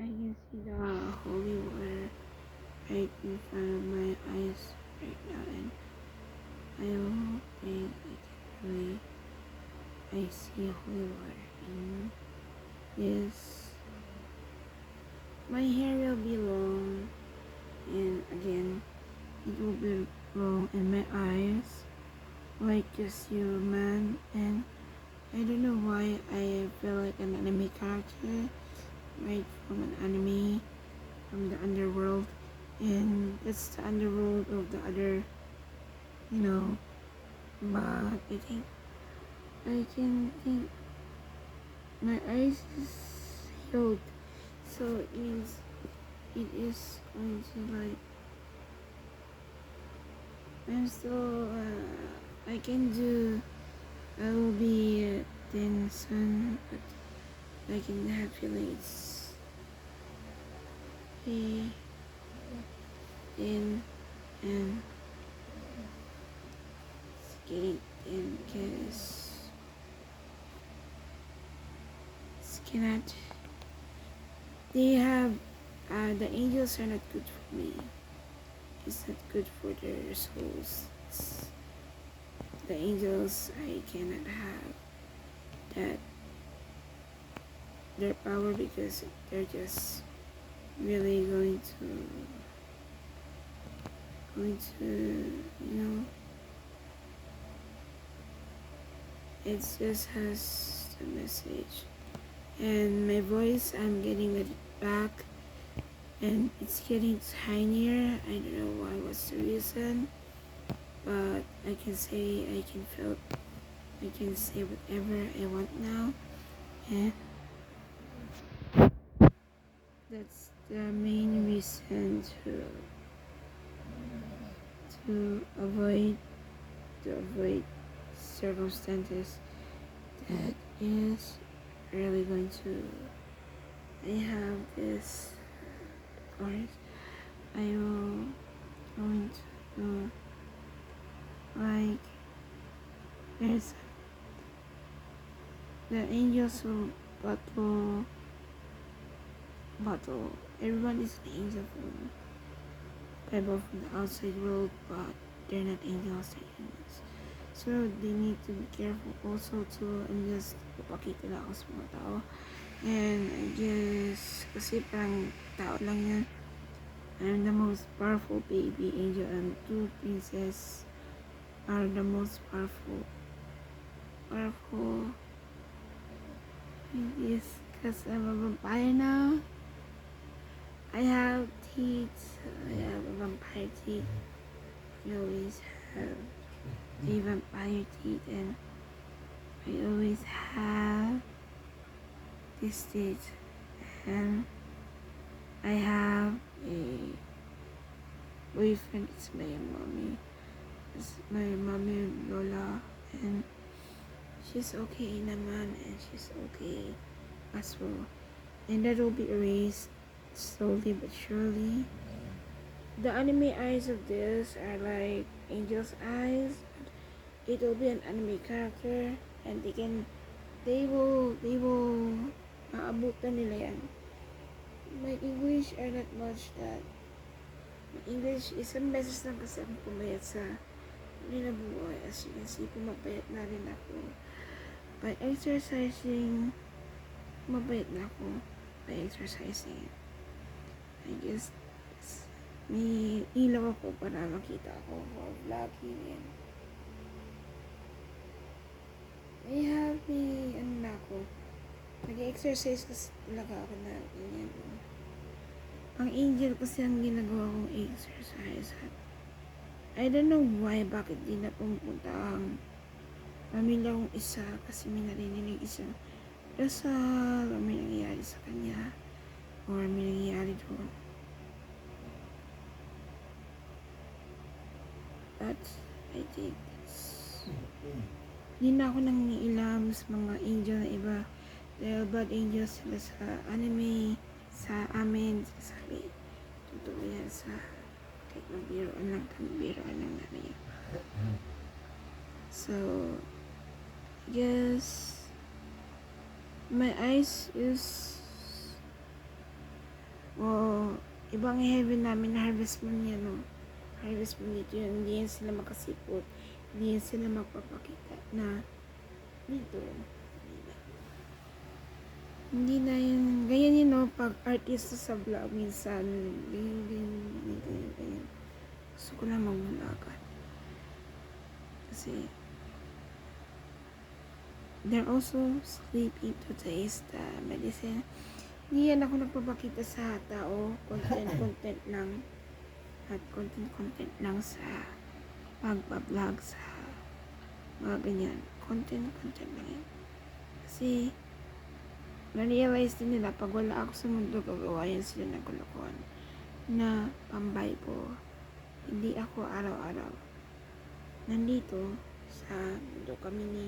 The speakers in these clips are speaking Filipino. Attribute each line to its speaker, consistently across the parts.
Speaker 1: I can see the holy water right in front of my eyes right now, and I don't think I see holy water. And yes, my hair will be long, and again, it will be long in my eyes, like just human. And I don't know why I feel like an anime character, right from an anime, from the underworld, and that's the underworld of the other, you know. But I think I can think my eyes is healed, so it means it is going to like I'm still I can do I will be thin soon, but I can have feelings be thin and getting thin because cannot they have the angels are not good for me. It's not good for their souls. The angels I cannot have that their power because they're just really going to it just has the message. And my voice, I'm getting it back, and it's getting tinier. I don't know why, what's the reason, but I can say I can say whatever I want now, and that's the main reason to avoid circumstances that is really going to. I have this course. I will going to like there's the angels will battle. Everyone is an angel from above from the outside world, but they're not angels, they're humans. So they need to be careful also to and just papakita na ako sa mga tao. And I guess kasi parang tao lang yan. I'm the most powerful baby angel, and two princess are the most powerful. Yes, because I'm a vampire now. I have teeth. I have a vampire teeth. I always have a vampire teeth, and I always have this teeth. And I have a boyfriend. It's my mommy. It's my mommy Lola, and she's okay naman, and she's okay as well. And that will be erased slowly but surely. The anime eyes of this are like angel's eyes. It will be an anime character, and they will maabutan nila yan. My English are not much that. My English, isang beses lang kasi akong pumayat sa buhay. As you can see, pumapayat na rin ako. By exercising, mabait na ako. By exercising. I guess, may ilaw ako para makita ako for vlogging, and I have na ako. Nag-exercise kasi talaga ako na ganyan. Ang angel kasi ang ginagawa kong exercise. I don't know why, bakit di na pumunta ang pamilya kong isa kasi may narinig isang dasal, may nangyayari sa kanya, or may nangyayari doon. But I think di na ako nangiilam sa mga angel na iba dahil bad angels sila sa anime, sa amin, sabi totoo yan sa kahit magbiroan lang namin. So I guess my eyes is O, ibang heaven namin, harvest moon yan, no? Harvest moon dito yun. Hindi yan sila makasipot. Hindi yan sila magpapakita na dito. Hindi na yun. Ganyan yun, no? Pag artista sa vlog, minsan, ganyan. Gusto ko lang magmulagan. Kasi, they're also sleeping to taste the medicine. Hindi yan ako nagpapakita sa tao. Content lang. At content lang sa pagpa-vlog sa mga ganyan. Content lang yan. Kasi, na-realize din nila, pag wala ako sa mundo, gagawa yan sila ng kalokohan na pambay po. Hindi ako araw-araw nandito sa mundo kami ni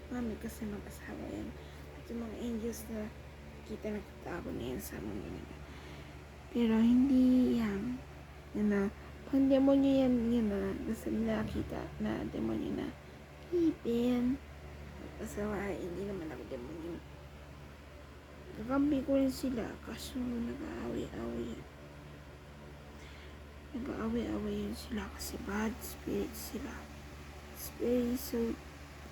Speaker 1: Mami kasi mag-asawa yan. At yung mga angels na nakita ko na yan sa mundo nila. Pero hindi yan. Yan na, pang demonyo yan na, nasa nakita na demonyo na, ipin. Mag-asawa, hindi naman ako demonyo. Kakampi ko rin sila, kaso nag-aaway-aaway yan. Nag-aaway-aaway yan sila kasi bad spirit sila. Spirit so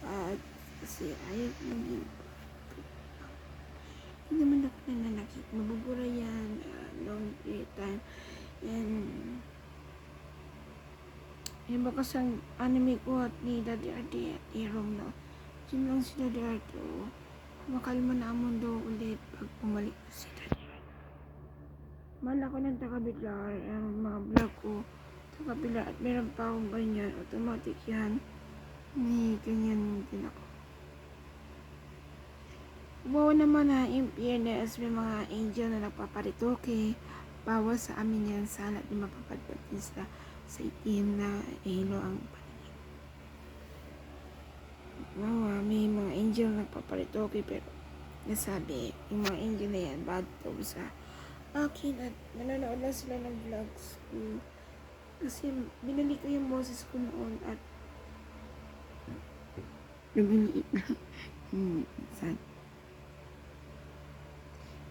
Speaker 1: bad kasi ayaw maging hindi naman ako nananakit. Mabubura yan, long period time. And yung bakas ang anime ko at ni Daddy Arte at Irong na. Diyan lang si Daddy Arte. Makalma na ang mundo ulit pag pumalik na si Daddy Arte. Mahal ako ng taga-Biglar, ang mga vlog ko. Taga-Biglar at meron pa akong ganyan. Automatic yan. Ni ganyan din ako. Wow naman na in fairness, may mga angel na nagpaparitoke. Bawal sa amin yan. Sana di mapapadpad din sila sa itim na hilo ang paningin. Wow, may mga angel na nagpaparitoke pero nasabi, yung mga angel na yan, bad to sa akin at nanonood lang sila ng vlogs ko. Kasi binalik ko yung boses ko noon at lumiliit na. Sad.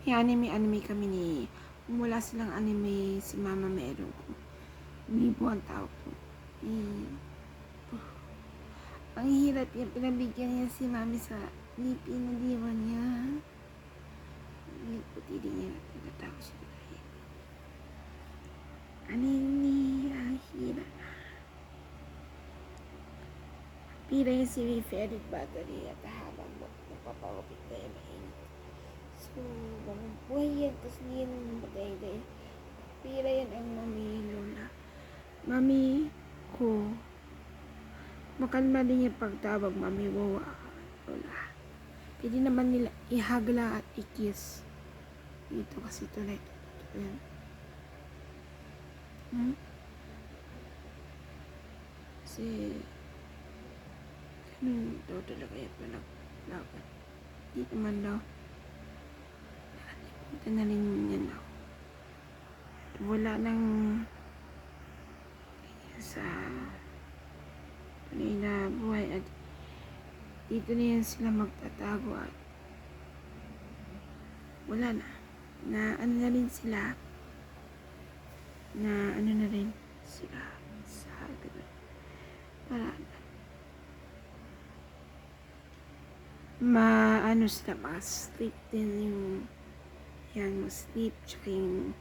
Speaker 1: May anime kami ni mula silang anime si Mama meron ko. Libo ang tao ko. Ang hirap yan. Pinabigyan niya si Mami sa ngipin na diwan niya. Puti din niya. Nagatawa siya dahil. Anime, ang hirap. Pira yung si referred battery at habang magpapawapit na yung mainit. So, buhay yan. Tapos niyan batay dahil. Pira yan ang mami lola. Mami ko. Makalma din yung pagtawag mami wawa lola. Pwede naman nila ihagla at ikis. Dito kasi tunay. Yan. Kasi ganun daw talaga yung panaglaban. Di naman daw. Nakalimutan na rin yan daw. Wala nang sa tunay na buhay at dito na yan sila magtatago at wala na ano na rin sila na ano na rin sila sa ganun para maano sila sleep din yung sleep tsaka yung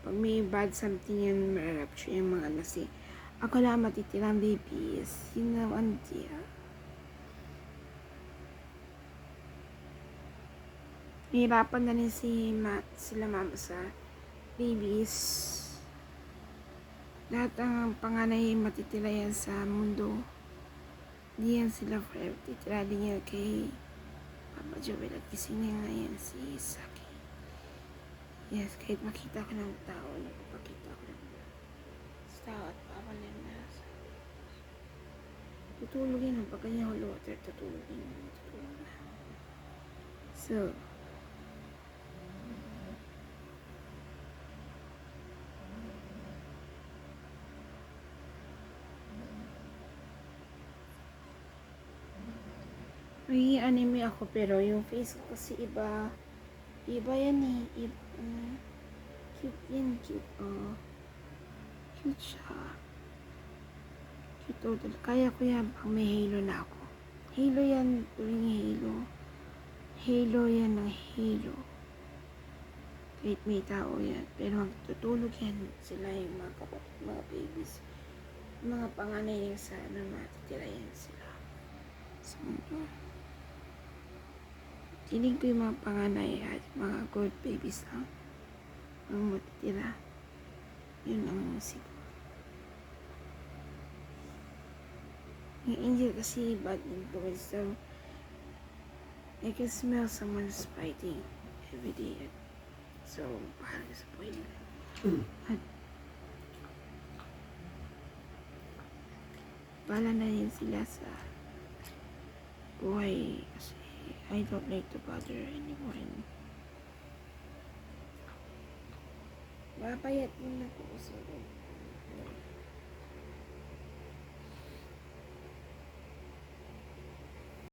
Speaker 1: pag may bad something yan mararapture yung mga nasi ako lang matitirang babies yun na ang deal. Hirapan na rin sila mama sa babies. Lahat ang panganay matitira yan sa mundo. Hindi yan sila forever. Titira din yan kay Papa Joel at gising na nga yan si Saki. Yes, kahit makita ko ng tao, napapakita ko ng tao at papalim na. Tutulog yan. Pag kanya holo water, tutulog yan. Tutulog na. So, may anime ako pero yung face ko kasi iba yan eh. Cute yan, cute. Oh. Cute siya. Cute total. Kaya ko yan pang may halo na ako. Halo yan, tuwing halo. Halo yan ng halo. Kahit may tao yan. Pero magtutulog yan sila yung mga kapatid, mga babies. Mga panganay yung sa ano, matitira yan sila. Sa mundo. Tinig ko yung mga panganay at mga gold babies lang. Ang matitira. Yun ang siguro. Yung angel kasi bad influence, so I can smell someone's fighting every day. So, parang disappointed. At bala na rin sila sa buhay kasi I don't like to bother anyone. Mapayat din ako, so